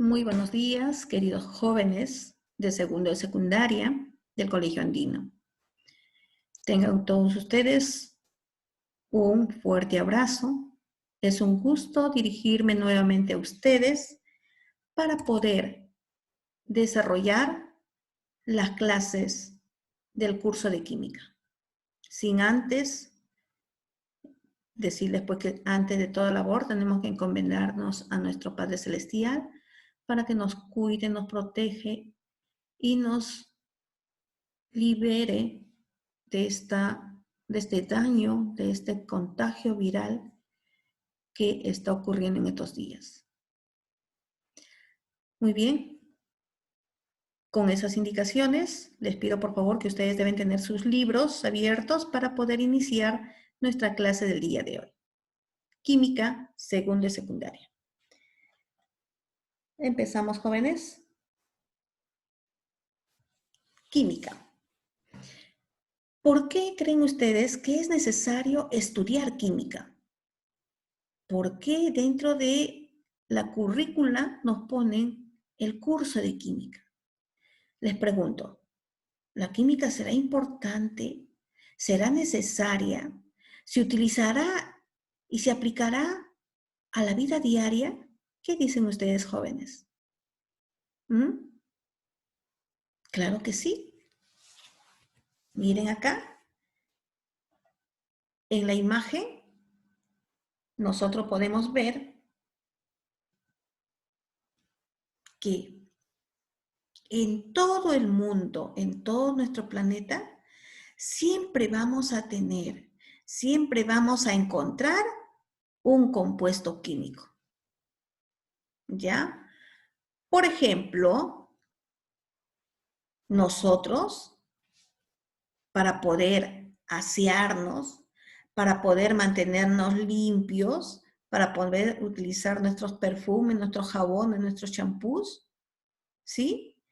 Muy buenos días, queridos jóvenes de segundo de secundaria del Colegio Andino. Tengan todos ustedes un fuerte abrazo. Es un gusto dirigirme nuevamente a ustedes para poder desarrollar las clases del curso de química. Sin antes decirles pues que antes de toda labor tenemos que encomendarnos a nuestro Padre Celestial para que nos cuide, nos protege y nos libere de este daño, de este contagio viral que está ocurriendo en estos días. Muy bien, con esas indicaciones, les pido por favor que ustedes deben tener sus libros abiertos para poder iniciar nuestra clase del día de hoy. Química, segundo y secundaria. Empezamos, jóvenes. Química. ¿Por qué creen ustedes que es necesario estudiar química? ¿Por qué dentro de la currícula nos ponen el curso de química? Les pregunto, ¿la química será importante? ¿Será necesaria? ¿Se utilizará y se aplicará a la vida diaria? ¿Qué dicen ustedes, jóvenes? Claro que sí. Miren acá. En la imagen, nosotros podemos ver que en todo el mundo, en todo nuestro planeta, siempre vamos a tener, siempre vamos a encontrar un compuesto químico. ¿Ya? Por ejemplo, nosotros, para poder asearnos, para poder mantenernos limpios, para poder utilizar nuestros perfumes, nuestros jabones, nuestros champús, ¿sí?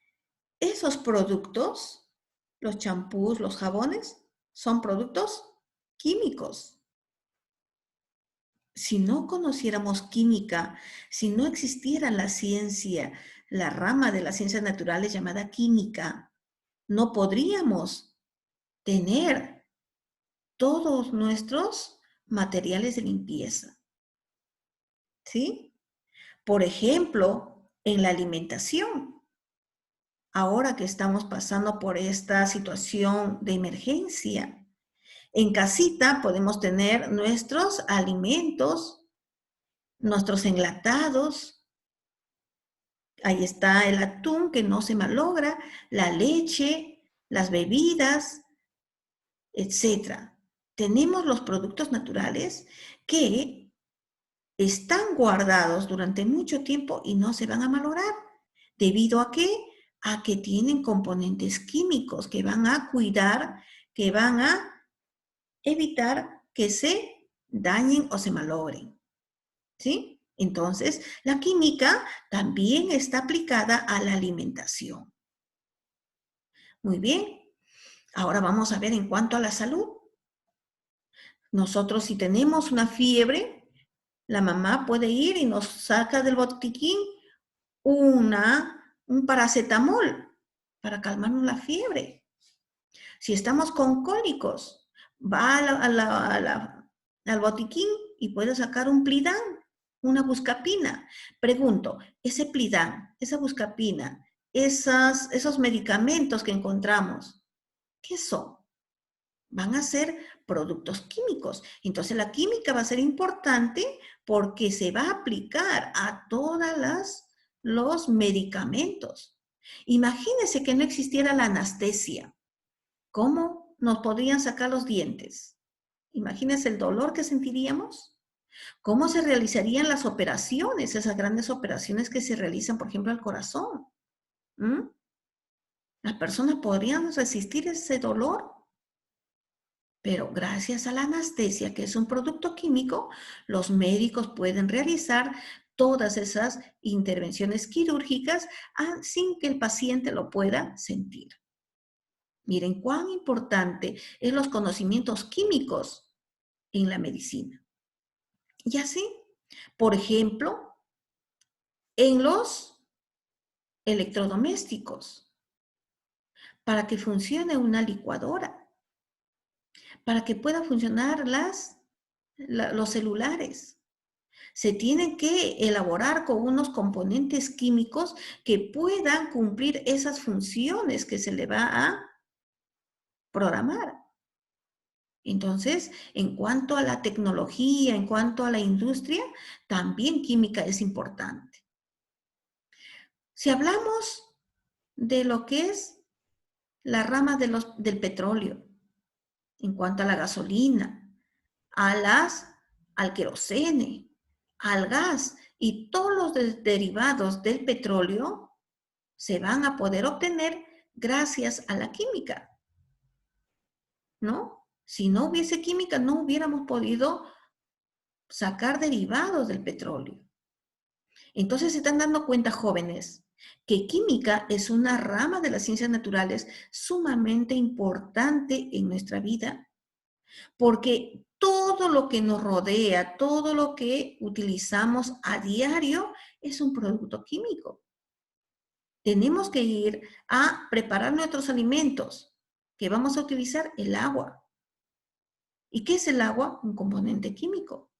Esos productos, los champús, los jabones, son productos químicos. Si no conociéramos química, si no existiera la ciencia, la rama de las ciencias naturales llamada química, no podríamos tener todos nuestros materiales de limpieza. ¿Sí? Por ejemplo, en la alimentación. Ahora que estamos pasando por esta situación de emergencia, en casita podemos tener nuestros alimentos, nuestros enlatados. Ahí está el atún que no se malogra, la leche, las bebidas, etc. Tenemos los productos naturales que están guardados durante mucho tiempo y no se van a malograr. ¿Debido a qué? A que tienen componentes químicos que van a cuidar, que van a evitar que se dañen o se malogren. ¿Sí? Entonces, la química también está aplicada a la alimentación. Muy bien. Ahora vamos a ver en cuanto a la salud. Nosotros si tenemos una fiebre, la mamá puede ir y nos saca del botiquín un paracetamol para calmarnos la fiebre. Si estamos con cólicos, va al botiquín y puede sacar un Plidán, una buscapina. Pregunto, ese Plidán, esa buscapina, esos medicamentos que encontramos, ¿qué son? Van a ser productos químicos. Entonces la química va a ser importante porque se va a aplicar a todos los medicamentos. Imagínense que no existiera la anestesia. ¿Cómo nos podrían sacar los dientes? Imagínense el dolor que sentiríamos. ¿Cómo se realizarían las operaciones, esas grandes operaciones que se realizan, por ejemplo, al corazón? ¿Las personas podrían resistir ese dolor? Pero gracias a la anestesia, que es un producto químico, los médicos pueden realizar todas esas intervenciones quirúrgicas sin que el paciente lo pueda sentir. Miren cuán importante es los conocimientos químicos en la medicina. Y así, por ejemplo, en los electrodomésticos, para que funcione una licuadora, para que puedan funcionar los celulares. Se tienen que elaborar con unos componentes químicos que puedan cumplir esas funciones que se le va a programar. Entonces, en cuanto a la tecnología, en cuanto a la industria, también química es importante. Si hablamos de lo que es la rama del petróleo, en cuanto a la gasolina, al querosene, al gas y todos los derivados del petróleo se van a poder obtener gracias a la química, ¿no? Si no hubiese química, no hubiéramos podido sacar derivados del petróleo. Entonces se están dando cuenta, jóvenes, que química es una rama de las ciencias naturales sumamente importante en nuestra vida, porque todo lo que nos rodea, todo lo que utilizamos a diario es un producto químico. Tenemos que ir a preparar nuestros alimentos, que vamos a utilizar el agua. ¿Y qué es el agua? Un componente químico.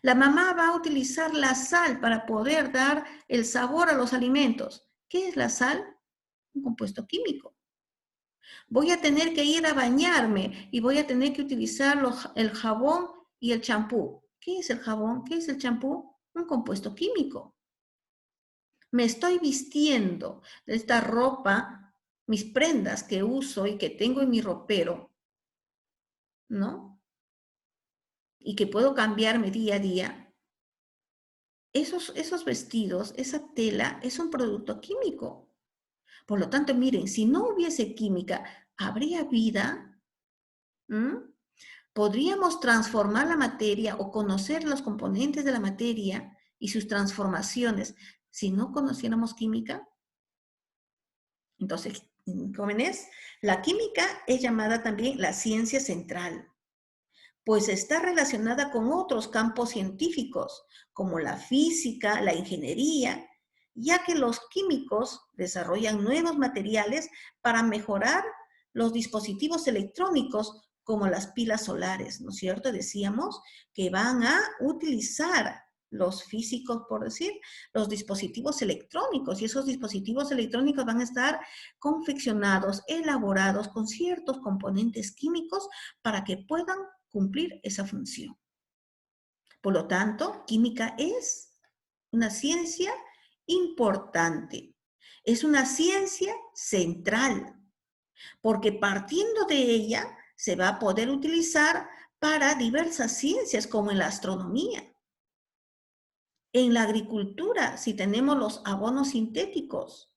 La mamá va a utilizar la sal para poder dar el sabor a los alimentos. ¿Qué es la sal? Un compuesto químico. Voy a tener que ir a bañarme y voy a tener que utilizar el jabón y el champú. ¿Qué es el jabón? ¿Qué es el champú? Un compuesto químico. Me estoy vistiendo esta ropa, mis prendas que uso y que tengo en mi ropero, ¿no? Y que puedo cambiarme día a día. Esos vestidos, esa tela es un producto químico. Por lo tanto, miren, si no hubiese química, ¿habría vida? ¿Mm? ¿Podríamos transformar la materia o conocer los componentes de la materia y sus transformaciones si no conociéramos química? Entonces, jóvenes, la química es llamada también la ciencia central, pues está relacionada con otros campos científicos, como la física, la ingeniería, ya que los químicos desarrollan nuevos materiales para mejorar los dispositivos electrónicos, como las pilas solares, ¿no es cierto? Decíamos que van a utilizar los físicos, por decir, los dispositivos electrónicos, y esos dispositivos electrónicos van a estar confeccionados, elaborados con ciertos componentes químicos para que puedan cumplir esa función. Por lo tanto, química es una ciencia importante. Es una ciencia central, porque partiendo de ella se va a poder utilizar para diversas ciencias, como en la astronomía. En la agricultura, si tenemos los abonos sintéticos,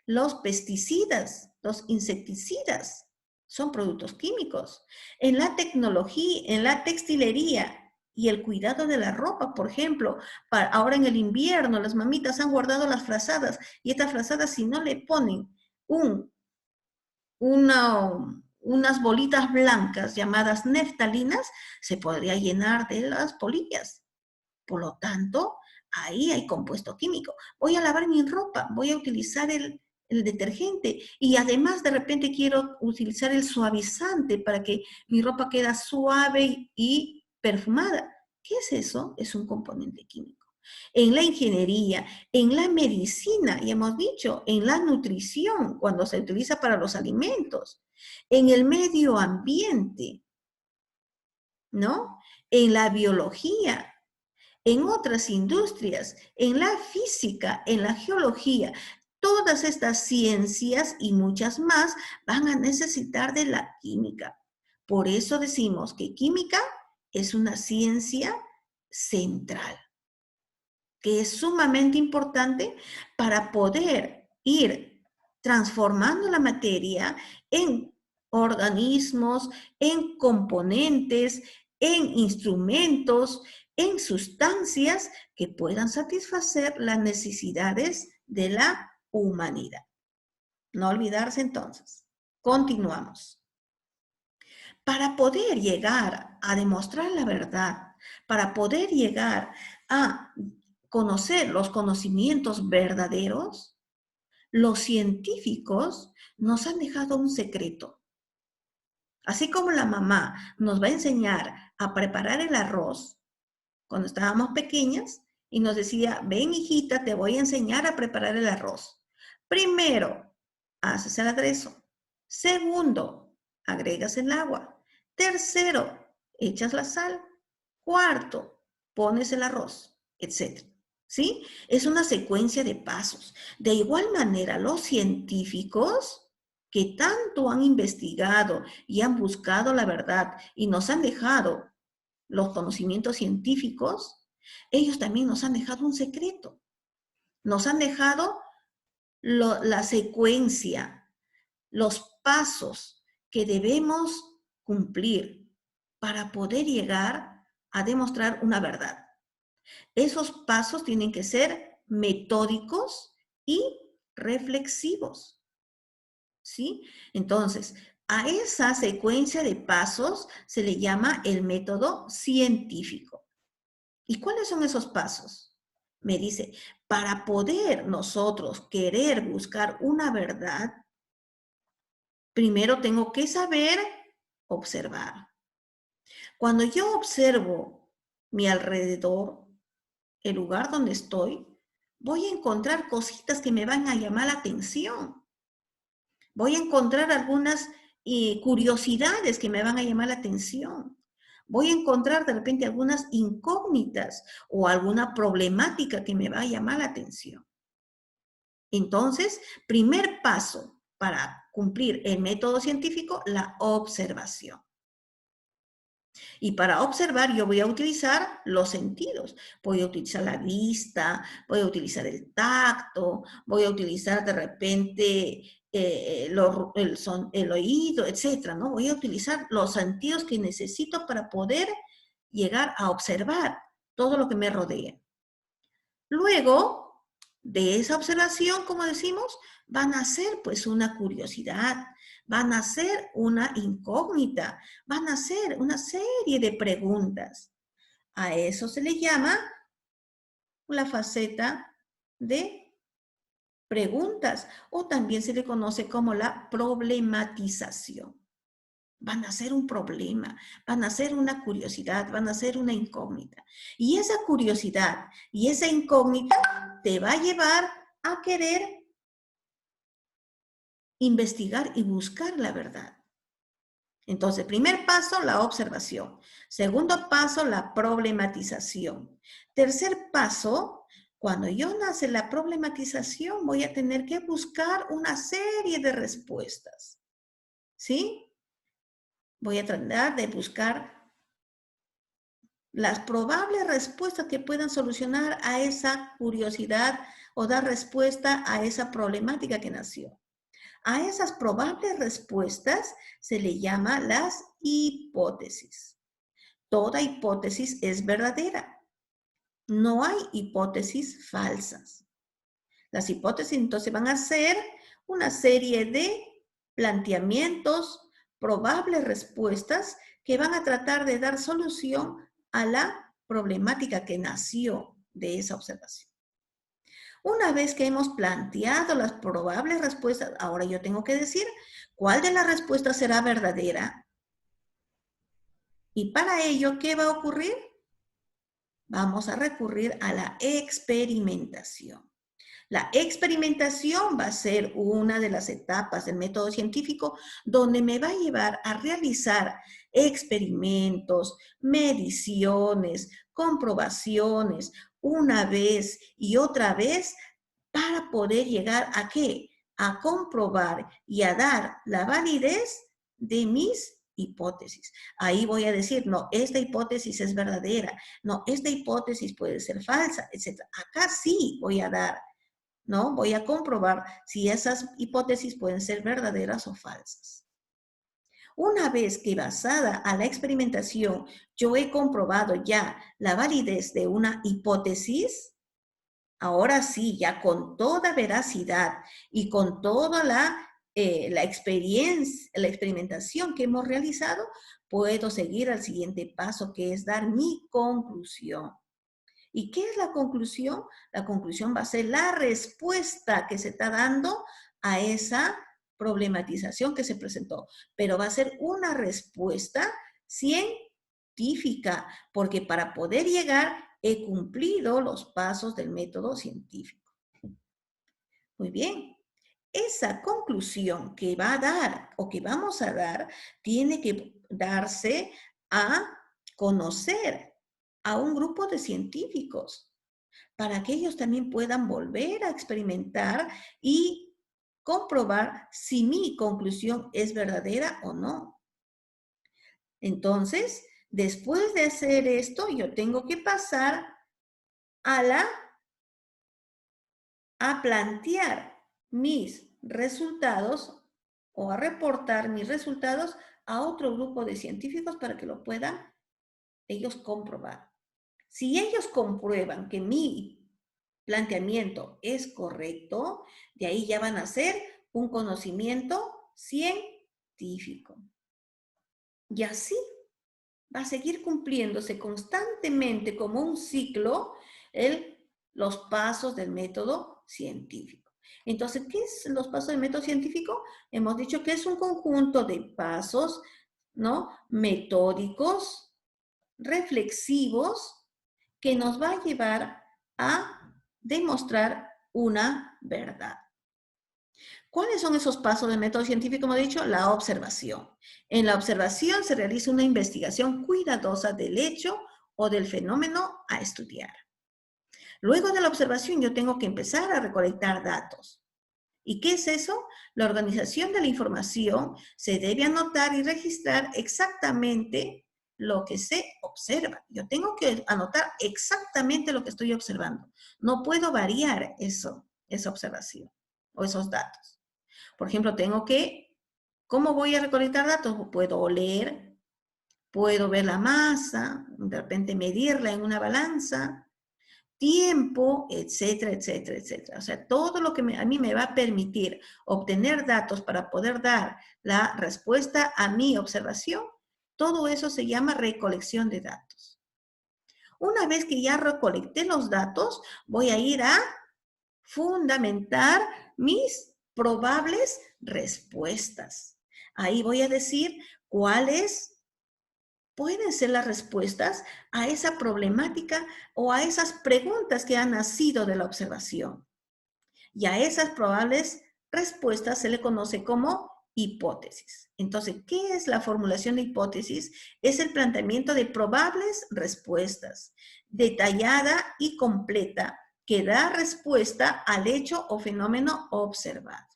los pesticidas, los insecticidas, son productos químicos. En la tecnología, en la textilería y el cuidado de la ropa, por ejemplo, ahora en el invierno las mamitas han guardado las frazadas y estas frazadas, si no le ponen unas bolitas blancas llamadas neftalinas, se podría llenar de las polillas. Por lo tanto, ahí hay compuesto químico. Voy a lavar mi ropa, voy a utilizar el detergente y además de repente quiero utilizar el suavizante para que mi ropa quede suave y perfumada. ¿Qué es eso? Es un componente químico. En la ingeniería, en la medicina, ya hemos dicho, en la nutrición, cuando se utiliza para los alimentos, en el medio ambiente, ¿no? En la biología, en otras industrias, en la física, en la geología. Todas estas ciencias y muchas más van a necesitar de la química. Por eso decimos que química es una ciencia central, que es sumamente importante para poder ir transformando la materia en organismos, en componentes, en instrumentos, en sustancias que puedan satisfacer las necesidades de la humanidad. No olvidarse entonces. Continuamos. Para poder llegar a demostrar la verdad, para poder llegar a conocer los conocimientos verdaderos, Los científicos nos han dejado un secreto. Así como la mamá nos va a enseñar a preparar el arroz cuando estábamos pequeñas y nos decía, ven hijita, te voy a enseñar a preparar el arroz. Primero, haces el aderezo. Segundo, agregas el agua. Tercero, echas la sal. Cuarto, pones el arroz, etc. ¿Sí? Es una secuencia de pasos. De igual manera, los científicos que tanto han investigado y han buscado la verdad y nos han dejado los conocimientos científicos, ellos también nos han dejado un secreto. Nos han dejado la secuencia, los pasos que debemos cumplir para poder llegar a demostrar una verdad. Esos pasos tienen que ser metódicos y reflexivos, ¿sí? Entonces, a esa secuencia de pasos se le llama el método científico. ¿Y cuáles son esos pasos? Me dice, para poder nosotros querer buscar una verdad, primero tengo que saber observar. Cuando yo observo mi alrededor, el lugar donde estoy, voy a encontrar cositas que me van a llamar la atención. Voy a encontrar algunas curiosidades que me van a llamar la atención. Voy a encontrar de repente algunas incógnitas o alguna problemática que me va a llamar la atención. Entonces, primer paso para cumplir el método científico, la observación. Y para observar yo voy a utilizar los sentidos. Voy a utilizar la vista, voy a utilizar el tacto, voy a utilizar de repente el oído, etcétera, ¿no? Voy a utilizar los sentidos que necesito para poder llegar a observar todo lo que me rodea. Luego de esa observación, como decimos, van a ser pues una curiosidad, van a ser una incógnita, van a ser una serie de preguntas. A eso se le llama la faceta de preguntas o también se le conoce como la problematización. Van a ser un problema, van a ser una curiosidad, van a ser una incógnita. Y esa curiosidad y esa incógnita te va a llevar a querer investigar y buscar la verdad. Entonces, primer paso, la observación. Segundo paso, la problematización. Tercer paso, cuando yo nace la problematización, voy a tener que buscar una serie de respuestas. ¿Sí? Voy a tratar de buscar las probables respuestas que puedan solucionar a esa curiosidad o dar respuesta a esa problemática que nació. A esas probables respuestas se le llama las hipótesis. Toda hipótesis es verdadera. No hay hipótesis falsas. Las hipótesis entonces van a ser una serie de planteamientos, probables respuestas que van a tratar de dar solución a la problemática que nació de esa observación. Una vez que hemos planteado las probables respuestas, ahora yo tengo que decir cuál de las respuestas será verdadera. Y para ello, ¿qué va a ocurrir? Vamos a recurrir a la experimentación. La experimentación va a ser una de las etapas del método científico donde me va a llevar a realizar experimentos, mediciones, comprobaciones, una vez y otra vez para poder llegar a ¿qué? A comprobar y a dar la validez de mis hipótesis. Ahí voy a decir, no, esta hipótesis es verdadera, no, esta hipótesis puede ser falsa, etc. Acá sí voy a dar, ¿no? Voy a comprobar si esas hipótesis pueden ser verdaderas o falsas. Una vez que basada a la experimentación yo he comprobado ya la validez de una hipótesis, ahora sí, ya con toda veracidad y con toda la experiencia, la experimentación que hemos realizado, puedo seguir al siguiente paso, que es dar mi conclusión. ¿Y qué es la conclusión? La conclusión va a ser la respuesta que se está dando a esa problematización que se presentó. Pero va a ser una respuesta científica, porque para poder llegar he cumplido los pasos del método científico. Muy bien. Esa conclusión que va a dar o que vamos a dar tiene que darse a conocer a un grupo de científicos para que ellos también puedan volver a experimentar y comprobar si mi conclusión es verdadera o no. Entonces, después de hacer esto, yo tengo que pasar a plantear mis resultados o a reportar mis resultados a otro grupo de científicos para que lo puedan ellos comprobar. Si ellos comprueban que mi planteamiento es correcto, de ahí ya van a ser un conocimiento científico. Y así va a seguir cumpliéndose constantemente como un ciclo los pasos del método científico. Entonces, ¿qué es los pasos del método científico? Hemos dicho que es un conjunto de pasos, ¿no? Metódicos, reflexivos, que nos va a llevar a demostrar una verdad. ¿Cuáles son esos pasos del método científico? Como he dicho, la observación. En la observación se realiza una investigación cuidadosa del hecho o del fenómeno a estudiar. Luego de la observación yo tengo que empezar a recolectar datos. ¿Y qué es eso? La organización de la información se debe anotar y registrar exactamente lo que se observa. Yo tengo que anotar exactamente lo que estoy observando. No puedo variar esa observación o esos datos. Por ejemplo, ¿cómo voy a recolectar datos? Puedo oler, puedo ver la masa, de repente medirla en una balanza, tiempo, etcétera, etcétera, etcétera. O sea, todo lo que a mí me va a permitir obtener datos para poder dar la respuesta a mi observación, todo eso se llama recolección de datos. Una vez que ya recolecté los datos, voy a ir a fundamentar mis probables respuestas. Ahí voy a decir cuáles pueden ser las respuestas a esa problemática o a esas preguntas que han nacido de la observación. Y a esas probables respuestas se le conoce como hipótesis. Entonces, ¿qué es la formulación de hipótesis? Es el planteamiento de probables respuestas, detallada y completa, que da respuesta al hecho o fenómeno observado.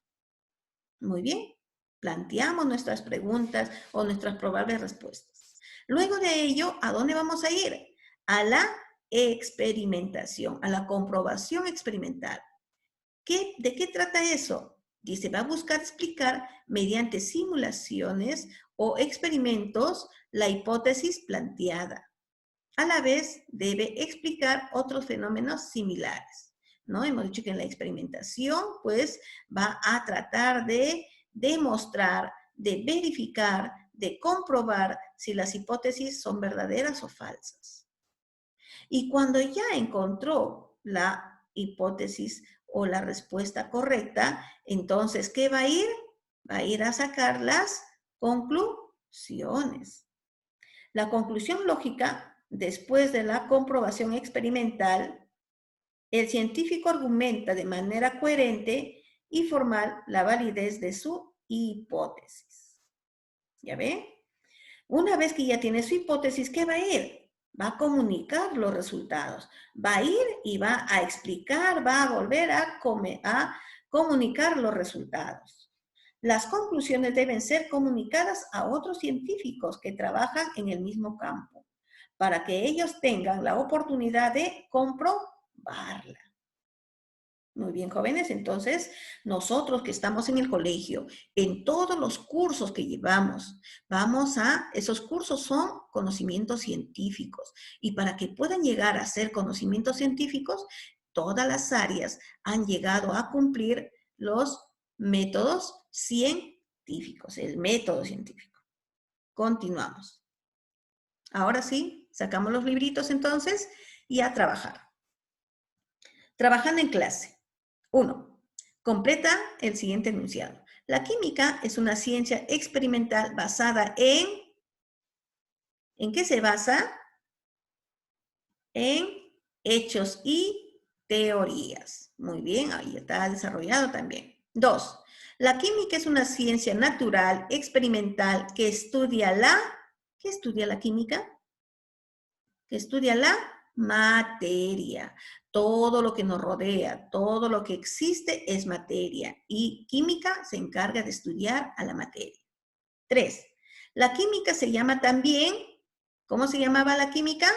Muy bien, planteamos nuestras preguntas o nuestras probables respuestas. Luego de ello, ¿a dónde vamos a ir? A la experimentación, a la comprobación experimental. ¿De qué trata eso? Dice, va a buscar explicar mediante simulaciones o experimentos la hipótesis planteada. A la vez, debe explicar otros fenómenos similares, ¿no? Hemos dicho que en la experimentación, pues, va a tratar de demostrar, de verificar, de comprobar si las hipótesis son verdaderas o falsas. Y cuando ya encontró la hipótesis o la respuesta correcta, entonces, ¿qué va a ir? Va a ir a sacar las conclusiones. La conclusión lógica, después de la comprobación experimental, el científico argumenta de manera coherente y formal la validez de su hipótesis. ¿Ya ve? Una vez que ya tiene su hipótesis, ¿qué va a ir? Va a comunicar los resultados. Va a ir y va a explicar, va a volver a comunicar los resultados. Las conclusiones deben ser comunicadas a otros científicos que trabajan en el mismo campo, para que ellos tengan la oportunidad de comprobarla. Muy bien, jóvenes, entonces nosotros que estamos en el colegio, en todos los cursos que llevamos, esos cursos son conocimientos científicos y para que puedan llegar a ser conocimientos científicos, todas las áreas han llegado a cumplir los métodos científicos, el método científico. Continuamos. Ahora sí, sacamos los libritos entonces y a trabajar. Trabajando en clase. 1. Completa el siguiente enunciado. La química es una ciencia experimental basada en... ¿En qué se basa? En hechos y teorías. Muy bien, ahí está desarrollado también. 2. La química es una ciencia natural, experimental, que estudia la... ¿Qué estudia la química? Que estudia la materia. Todo lo que nos rodea, todo lo que existe es materia. Y química se encarga de estudiar a la materia. 3. La química se llama también... ¿Cómo se llamaba la química?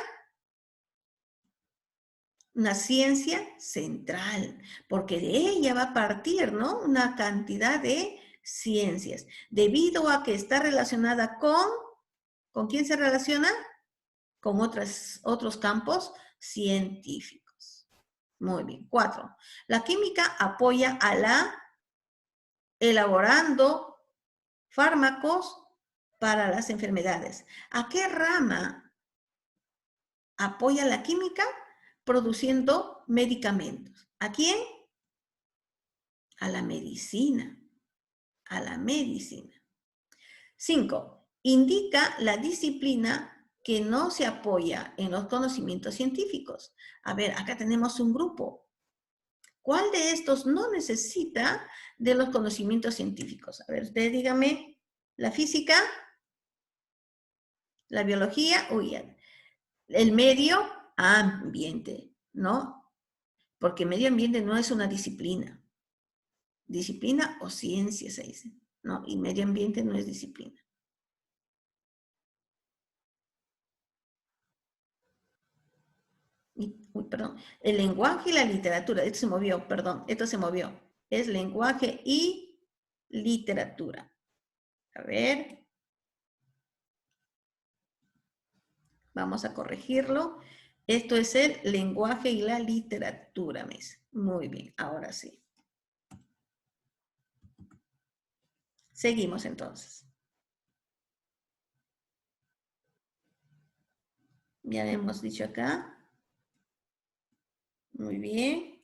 Una ciencia central, porque de ella va a partir, ¿no? Una cantidad de ciencias, debido a que está relacionada ¿con quién se relaciona? Con otros campos científicos. Muy bien. 4. La química apoya a la elaborando fármacos para las enfermedades. ¿A qué rama apoya la química? Produciendo medicamentos. ¿A quién? A la medicina. A la medicina. 5. Indica la disciplina que no se apoya en los conocimientos científicos. A ver, acá tenemos un grupo. ¿Cuál de estos no necesita de los conocimientos científicos? A ver, ustedes díganme, la física, la biología, el medio ambiente, ¿no? Porque medio ambiente no es una disciplina. Disciplina o ciencia se dice, ¿no? Y medio ambiente no es disciplina. Perdón, el lenguaje y la literatura, esto se movió, perdón, esto se movió. Es lenguaje y literatura. A ver. Vamos a corregirlo. Esto es el lenguaje y la literatura, mes. Muy bien, ahora sí. Seguimos entonces. Ya hemos dicho acá. Muy bien.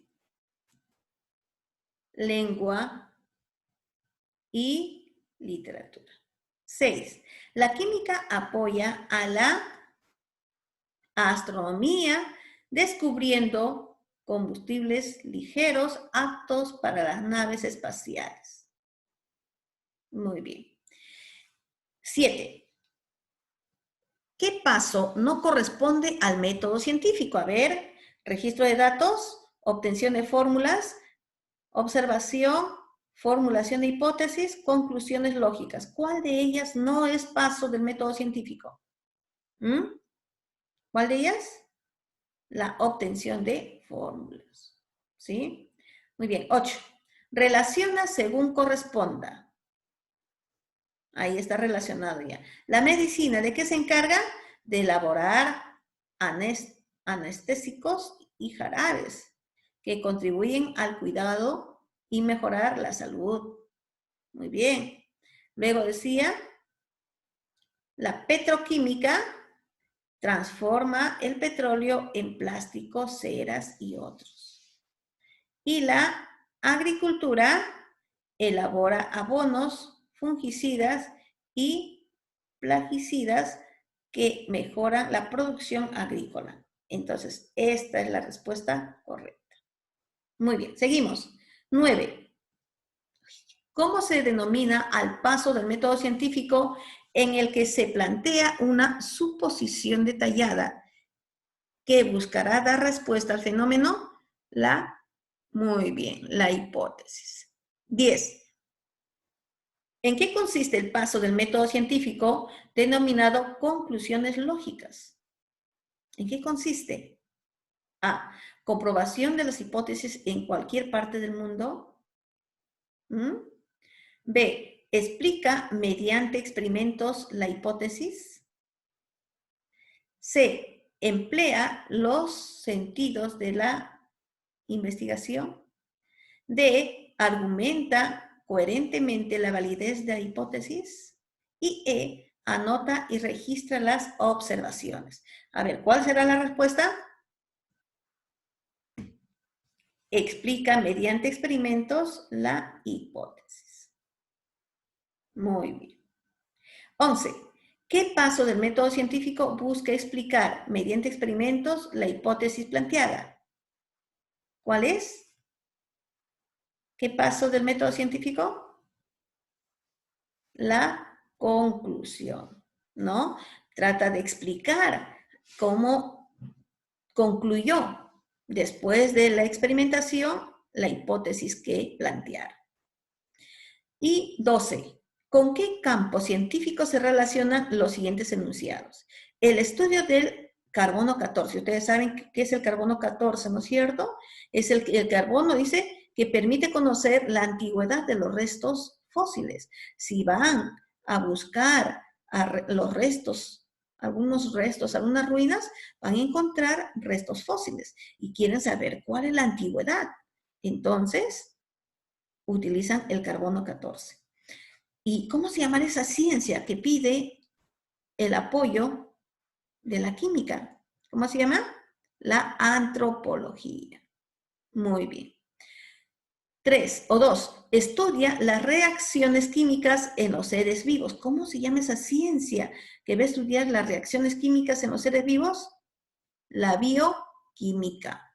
Lengua y literatura. 6. La química apoya a la astronomía descubriendo combustibles ligeros aptos para las naves espaciales. Muy bien. 7. ¿Qué paso no corresponde al método científico? A ver, registro de datos, obtención de fórmulas, observación, formulación de hipótesis, conclusiones lógicas. ¿Cuál de ellas no es paso del método científico? ¿Cuál de ellas? La obtención de fórmulas. ¿Sí? Muy bien. 8. Relaciona según corresponda. Ahí está relacionado ya. La medicina, ¿de qué se encarga? De elaborar anestésicos y jarabes que contribuyen al cuidado y mejorar la salud. Muy bien. Luego decía, la petroquímica transforma el petróleo en plástico, ceras y otros. Y la agricultura elabora abonos, fungicidas y plaguicidas que mejoran la producción agrícola. Entonces, esta es la respuesta correcta. Muy bien, seguimos. 9. ¿Cómo se denomina al paso del método científico en el que se plantea una suposición detallada que buscará dar respuesta al fenómeno? Muy bien, la hipótesis. 10. ¿En qué consiste el paso del método científico denominado conclusiones lógicas? ¿En qué consiste? A. Comprobación de las hipótesis en cualquier parte del mundo. B. Explica mediante experimentos la hipótesis. C. Emplea los sentidos de la investigación. D. Argumenta coherentemente la validez de la hipótesis. Y E. Anota y registra las observaciones. A ver, ¿cuál será la respuesta? explica mediante experimentos la hipótesis. Muy bien. 11. ¿Qué paso del método científico busca explicar mediante experimentos la hipótesis planteada? ¿Cuál es? ¿Qué paso del método científico? La conclusión, ¿no? Trata de explicar cómo concluyó después de la experimentación la hipótesis que plantearon. Y 12. ¿Con qué campo científico se relacionan los siguientes enunciados? El estudio del carbono 14. Ustedes saben qué es el carbono 14, ¿no es cierto? Es el carbono, dice, que permite conocer la antigüedad de los restos fósiles. Si van a buscar los restos, algunos restos, algunas ruinas, van a encontrar restos fósiles y quieren saber cuál es la antigüedad. Entonces, utilizan el carbono 14. ¿Y cómo se llama esa ciencia que pide el apoyo de la química? ¿Cómo se llama? La antropología. Muy bien. 3 o 2. Estudia las reacciones químicas en los seres vivos. ¿Cómo se llama esa ciencia que va a estudiar las reacciones químicas en los seres vivos? La bioquímica.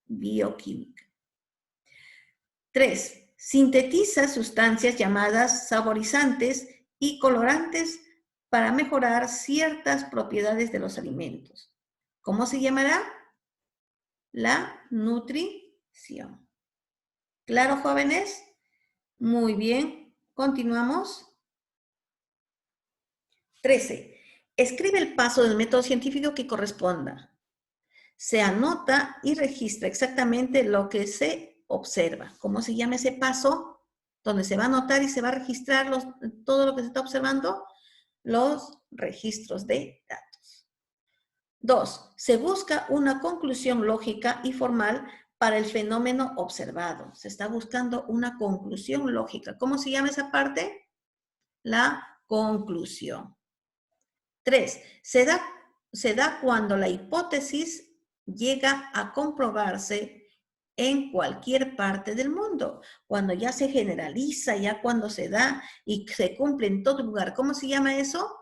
Bioquímica. 3. Sintetiza sustancias llamadas saborizantes y colorantes para mejorar ciertas propiedades de los alimentos. ¿Cómo se llamará? La nutrición. ¿Claro, jóvenes? Muy bien. Continuamos. 13. Escribe el paso del método científico que corresponda. Se anota y registra exactamente lo que se observa. ¿Cómo se llama ese paso? Donde se va a anotar y se va a registrar todo lo que se está observando. Los registros de datos. 2. Se busca una conclusión lógica y formal para el fenómeno observado. Se está buscando una conclusión lógica. ¿Cómo se llama esa parte? La conclusión. 3. Se da cuando la hipótesis llega a comprobarse en cualquier parte del mundo. Cuando ya se generaliza, ya cuando se da y se cumple en todo lugar. ¿Cómo se llama eso?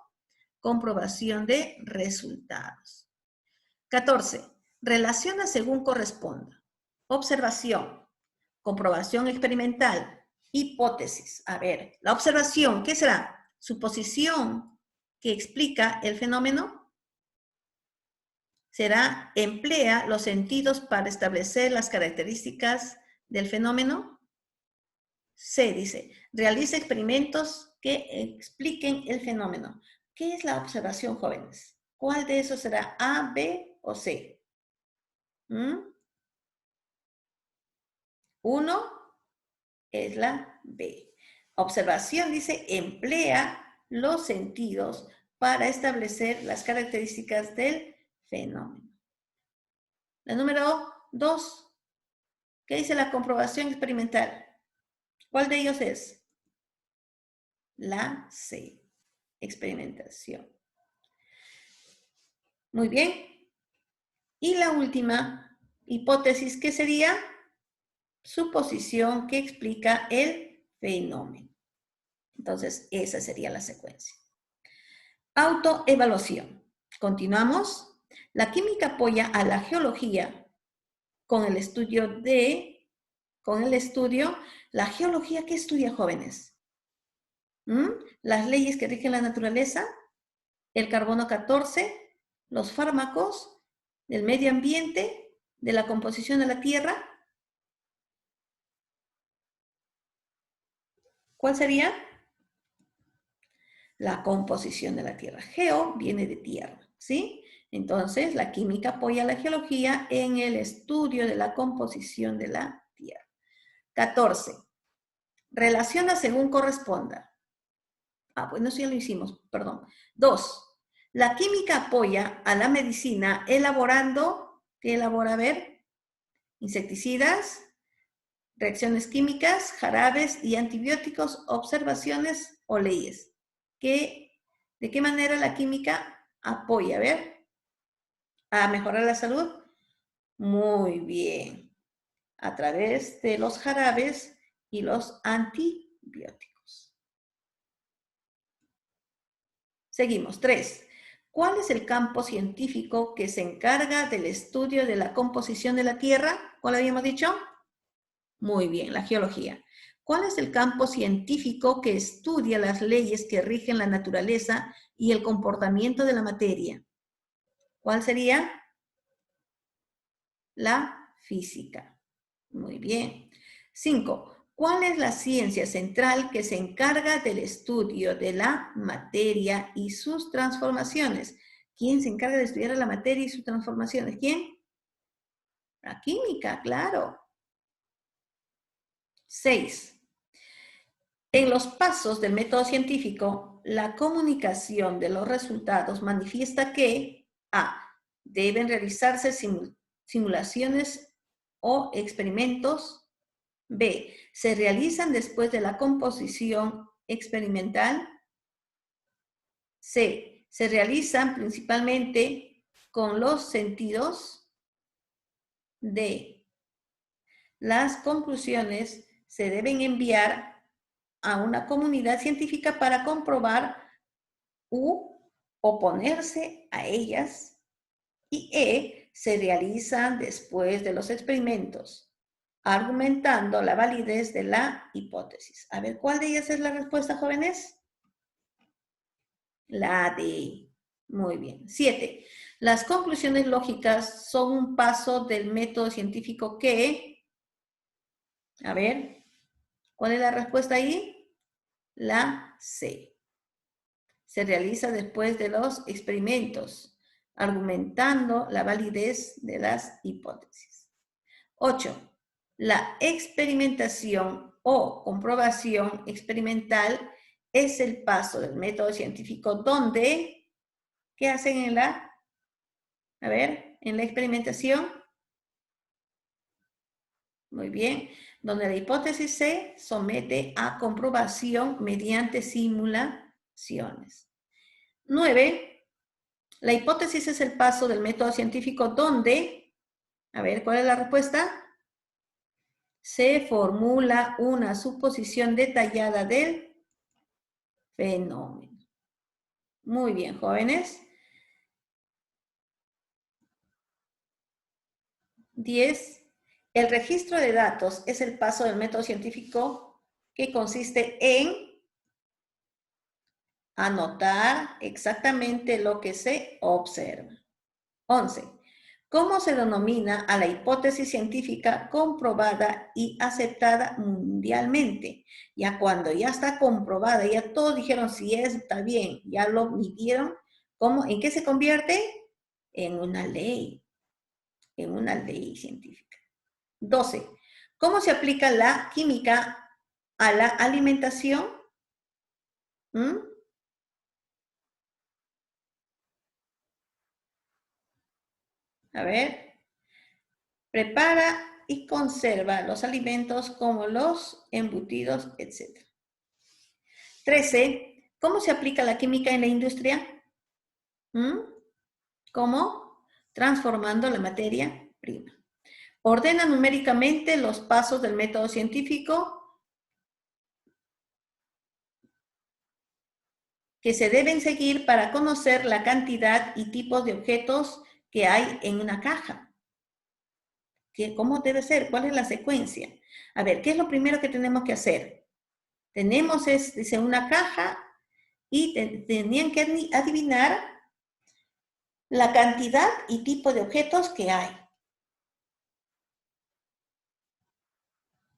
Comprobación de resultados. 14. Relaciona según corresponda. Observación, comprobación experimental, hipótesis. A ver, la observación, ¿qué será? Suposición que explica el fenómeno. Será, emplea los sentidos para establecer las características del fenómeno. C, dice, realiza experimentos que expliquen el fenómeno. ¿Qué es la observación, jóvenes? ¿Cuál de esos será A, B o C? Uno es la B. Observación, dice, emplea los sentidos para establecer las características del fenómeno. La número 2. ¿Qué dice la comprobación experimental? ¿Cuál de ellos es? La C. Experimentación. Muy bien. Y la última hipótesis, ¿qué sería? Suposición que explica el fenómeno. Entonces, esa sería la secuencia. Autoevaluación. Continuamos. La química apoya a la geología con el estudio la geología, ¿qué estudia, jóvenes? Las leyes que rigen la naturaleza, el carbono 14, los fármacos, del medio ambiente, de la composición de la tierra. ¿Cuál sería? La composición de la tierra. Geo viene de tierra, ¿sí? Entonces, la química apoya a la geología en el estudio de la composición de la tierra. 14. Relaciona según corresponda. Bueno, eso ya lo hicimos, perdón. 2. La química apoya a la medicina elaborando, ¿qué elabora? A ver, insecticidas, reacciones químicas, jarabes y antibióticos, observaciones o leyes. ¿De qué manera la química apoya? A ver, a mejorar la salud. Muy bien. a través de los jarabes y los antibióticos. Seguimos. 3. ¿Cuál es el campo científico que se encarga del estudio de la composición de la Tierra? ¿Cuál habíamos dicho? Muy bien, la geología. ¿Cuál es el campo científico que estudia las leyes que rigen la naturaleza y el comportamiento de la materia? ¿Cuál sería? La física. Muy bien. 5. ¿Cuál es la ciencia central que se encarga del estudio de la materia y sus transformaciones? ¿Quién se encarga de estudiar la materia y sus transformaciones? ¿Quién? La química, claro. 6. En los pasos del método científico, la comunicación de los resultados manifiesta que a. Deben realizarse simulaciones o experimentos. B. Se realizan después de la composición experimental. C. Se realizan principalmente con los sentidos. D. Las conclusiones se deben enviar a una comunidad científica para comprobar u oponerse a ellas. Y E. Se realizan después de los experimentos, argumentando la validez de la hipótesis. A ver, ¿cuál de ellas es la respuesta, jóvenes? La D. Muy bien. 7. Las conclusiones lógicas son un paso del método científico que... A ver, ¿cuál es la respuesta ahí? La C. Se realiza después de los experimentos, argumentando la validez de las hipótesis. 8. La experimentación o comprobación experimental es el paso del método científico donde, ¿qué hacen en la, a ver, en la experimentación? Muy bien, donde la hipótesis se somete a comprobación mediante simulaciones. 9. La hipótesis es el paso del método científico donde, a ver, ¿cuál es la respuesta? Se formula una suposición detallada del fenómeno. Muy bien, jóvenes. 10. El registro de datos es el paso del método científico que consiste en anotar exactamente lo que se observa. 11. ¿Cómo se denomina a la hipótesis científica comprobada y aceptada mundialmente? Ya cuando ya está comprobada, ya todos dijeron si está bien, ya lo midieron, ¿cómo? ¿En qué se convierte? En una ley científica. 12. ¿Cómo se aplica la química a la alimentación? A ver, prepara y conserva los alimentos como los embutidos, etc. 13. ¿Cómo se aplica la química en la industria? ¿Cómo? Transformando la materia prima. Ordena numéricamente los pasos del método científico que se deben seguir para conocer la cantidad y tipos de objetos que hay en una caja. ¿Cómo debe ser? ¿Cuál es la secuencia? A ver, ¿qué es lo primero que tenemos que hacer? Tenemos, dice, una caja y tenían que adivinar la cantidad y tipo de objetos que hay.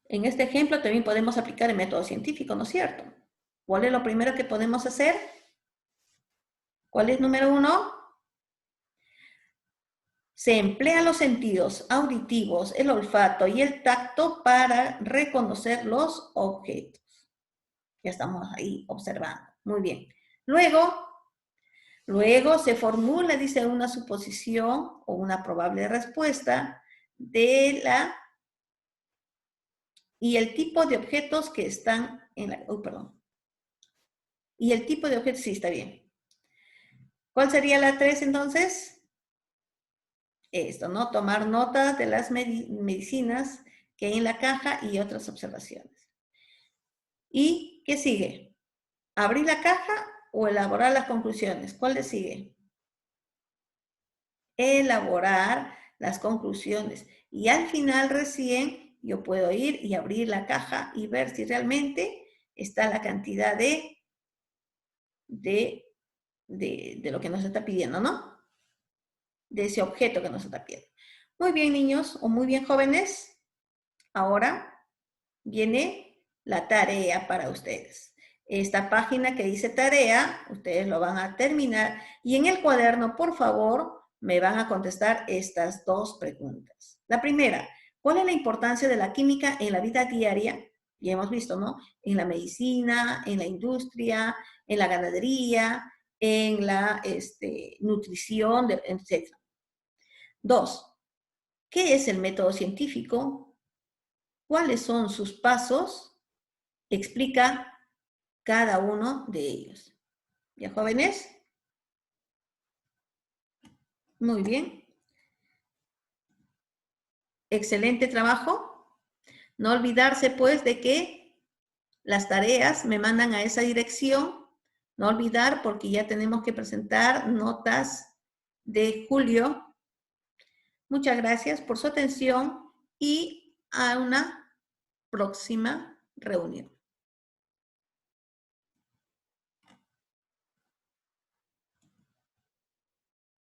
En este ejemplo también podemos aplicar el método científico, ¿no es cierto? ¿Cuál es lo primero que podemos hacer? ¿Cuál es número 1? Se emplean los sentidos auditivos, el olfato y el tacto para reconocer los objetos. Ya estamos ahí observando. Muy bien. Luego se formula, dice, una suposición o una probable respuesta de la y el tipo de objetos que están en la... perdón. Y el tipo de objetos, sí, está bien. ¿Cuál sería la 3 entonces? Esto, ¿no? Tomar notas de las medicinas que hay en la caja y otras observaciones. ¿Y qué sigue? ¿Abrir la caja o elaborar las conclusiones? ¿Cuál le sigue? Elaborar las conclusiones. Y al final recién yo puedo ir y abrir la caja y ver si realmente está la cantidad de lo que nos está pidiendo, ¿no? De ese objeto que nos está pidiendo. Muy bien, niños, o muy bien, jóvenes. Ahora viene la tarea para ustedes. Esta página que dice tarea, ustedes lo van a terminar y en el cuaderno, por favor, me van a contestar estas dos preguntas. La primera, ¿cuál es la importancia de la química en la vida diaria? Ya hemos visto, ¿no? En la medicina, en la industria, en la ganadería, en la nutrición, etc. Dos, ¿qué es el método científico? ¿Cuáles son sus pasos? Explica cada uno de ellos. ¿Ya, jóvenes? Muy bien. Excelente trabajo. No olvidarse, pues, de que las tareas me mandan a esa dirección. No olvidar, porque ya tenemos que presentar notas de julio. Muchas gracias por su atención y a una próxima reunión.